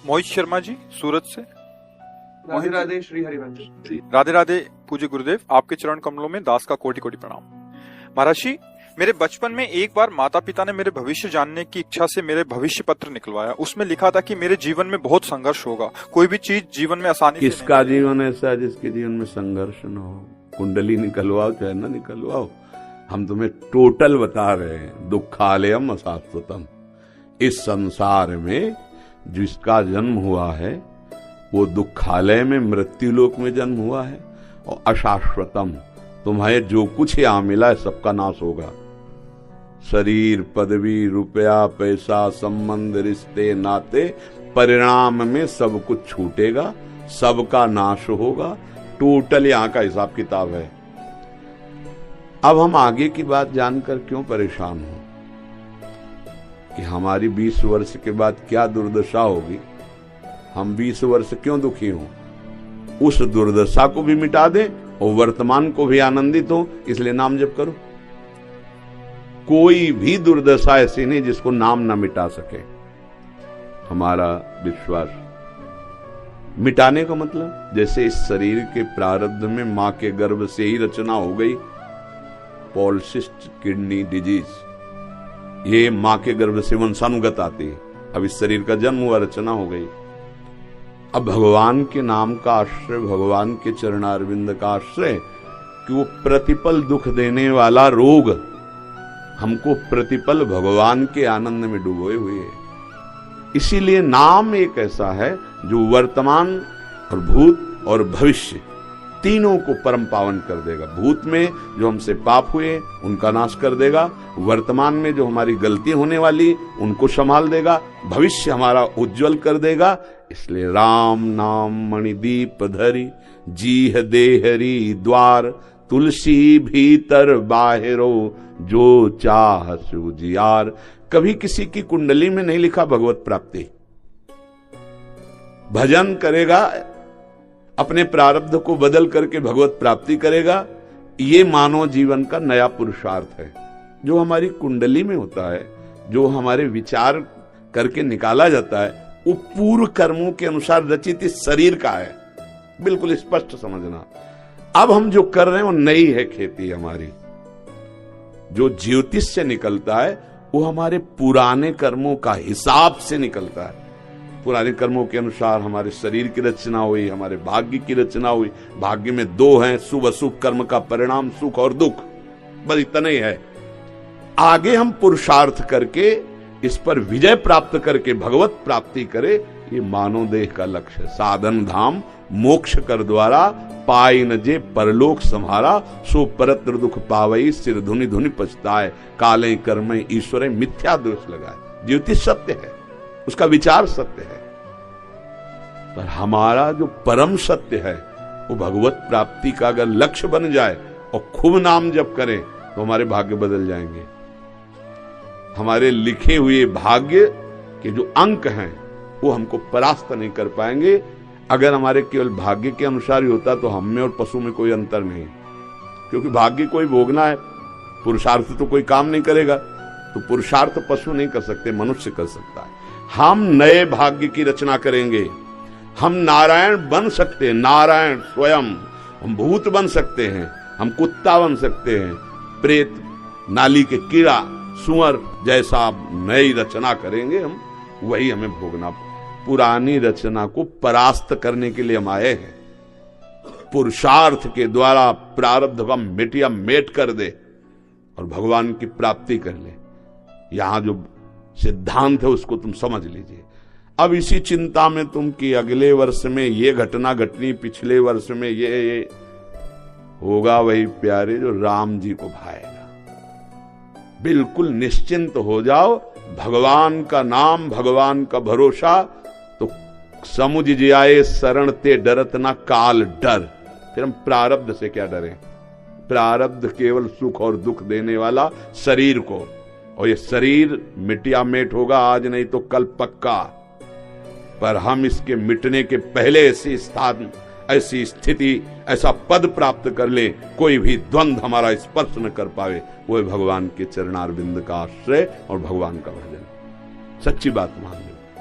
मोहित शर्मा जी सूरत से। राधे राधे श्री हरिवंश। राधे राधे पूज्य गुरुदेव, आपके चरण कमलों में दास का कोटि कोटि प्रणाम। महाराज जी, मेरे बचपन में एक बार माता पिता ने मेरे भविष्य जानने की इच्छा से मेरे भविष्य पत्र निकलवाया। उसमें लिखा था कि मेरे जीवन में बहुत संघर्ष होगा, कोई भी चीज जीवन में आसानी से किसका जीवन ऐसा है जिसके जीवन में संघर्ष न हो? कुंडली निकलवाओ चाहे न निकलवाओ, हम तुम्हें टोटल बता रहे हैं। दुखालयम अशाश्वतम, इस संसार में जिसका जन्म हुआ है वो दुखालय में, मृत्युलोक में जन्म हुआ है। और अशाश्वतम, तुम्हें जो कुछ यहाँ मिला है सबका नाश होगा। शरीर, पदवी, रुपया, पैसा, संबंध, रिश्ते, नाते, परिणाम में सब कुछ छूटेगा, सबका नाश होगा। टोटल यहाँ का हिसाब किताब है। अब हम आगे की बात जानकर क्यों परेशान हो कि हमारी 20 वर्ष के बाद क्या दुर्दशा होगी, हम 20 वर्ष क्यों दुखी हों? उस दुर्दशा को भी मिटा दे और वर्तमान को भी आनंदित हो, इसलिए नाम जप करो। कोई भी दुर्दशा ऐसी नहीं जिसको नाम ना मिटा सके। हमारा विश्वास मिटाने का मतलब, जैसे इस शरीर के प्रारब्ध में मां के गर्भ से ही रचना हो गई, पॉलिसिस्ट किडनी डिजीज, ये मां के गर्भ से वंशानुगत आती है। अब इस शरीर का जन्म हुआ, रचना हो गई। अब भगवान के नाम का आश्रय, भगवान के चरणारविंद का आश्रय, कि वो प्रतिपल दुख देने वाला रोग हमको प्रतिपल भगवान के आनंद में डुबोए हुए है। इसीलिए नाम एक ऐसा है जो वर्तमान और भूत और भविष्य तीनों को परम पावन कर देगा। भूत में जो हमसे पाप हुए उनका नाश कर देगा, वर्तमान में जो हमारी गलती होने वाली उनको संभाल देगा, भविष्य हमारा उज्जवल कर देगा। इसलिए राम नाम मणिदीप धरी, जीह देहरी द्वार, तुलसी भीतर बाहरो, जो चाह सुजियार। कभी किसी की कुंडली में नहीं लिखा भगवत प्राप्ति। भजन करेगा, अपने प्रारब्ध को बदल करके भगवत प्राप्ति करेगा। ये मानव जीवन का नया पुरुषार्थ है। जो हमारी कुंडली में होता है, जो हमारे विचार करके निकाला जाता है, वो पूर्व कर्मों के अनुसार रचित इस शरीर का है। बिल्कुल स्पष्ट समझना। अब हम जो कर रहे हैं वो नई है खेती हमारी। जो ज्योतिष से निकलता है वो हमारे पुराने कर्मों का हिसाब से निकलता है। पुराने कर्मों के अनुसार हमारे शरीर की रचना हुई, हमारे भाग्य की रचना हुई। भाग्य में दो हैं, शुभ अशुभ कर्म का परिणाम सुख और दुख, बस इतना ही है। आगे हम पुरुषार्थ करके इस पर विजय प्राप्त करके भगवत प्राप्ति करे, ये मानव देह का लक्ष्य है। साधन धाम मोक्ष कर द्वारा, पाई न जे परलोक संहारा, सो परत्र दुख पावई, सिर धुनि धुनि पछताए, काले कर्म ईश्वर मिथ्या दोष लगाए। ज्योतिष सत्य है, उसका विचार सत्य है, पर हमारा जो परम सत्य है वो भगवत प्राप्ति का अगर लक्ष्य बन जाए और खूब नाम जप करें तो हमारे भाग्य बदल जाएंगे। हमारे लिखे हुए भाग्य के जो अंक हैं वो हमको परास्त नहीं कर पाएंगे। अगर हमारे केवल भाग्य के अनुसार ही होता तो हम में और पशु में कोई अंतर नहीं, क्योंकि भाग्य कोई भोगना है, पुरुषार्थ तो कोई काम नहीं करेगा। तो पुरुषार्थ पशु नहीं कर सकते, मनुष्य कर सकता है। हम नए भाग्य की रचना करेंगे। हम नारायण बन सकते हैं, नारायण स्वयं। हम भूत बन सकते हैं, हम कुत्ता बन सकते हैं, प्रेत, नाली के कीड़ा, सुअर, जैसा नई रचना करेंगे हम, वही हमें भोगना। पुरानी रचना को परास्त करने के लिए हम आए हैं। पुरुषार्थ के द्वारा प्रारब्ध का मिटिया मेट कर दे और भगवान की प्राप्ति कर ले। यहां जो सिद्धांत है उसको तुम समझ लीजिए। अब इसी चिंता में तुम कि अगले वर्ष में ये घटना घटनी, पिछले वर्ष में ये होगा, वही प्यारे जो राम जी को भाएगा। बिल्कुल निश्चिंत हो जाओ। भगवान का नाम, भगवान का भरोसा, तो समुझ जाए शरण ते डरत ना काल डर। फिर हम प्रारब्ध से क्या डरें? प्रारब्ध केवल सुख और दुख देने वाला शरीर को, और ये शरीर मिटिया मेट होगा, आज नहीं तो कल पक्का। पर हम इसके मिटने के पहले ऐसी स्थान, ऐसी स्थिति, ऐसा पद प्राप्त कर ले, कोई भी द्वंद हमारा स्पर्श न कर पावे। वो भगवान के चरणारविंद का आश्रय और भगवान का भजन। सच्ची बात मान लो।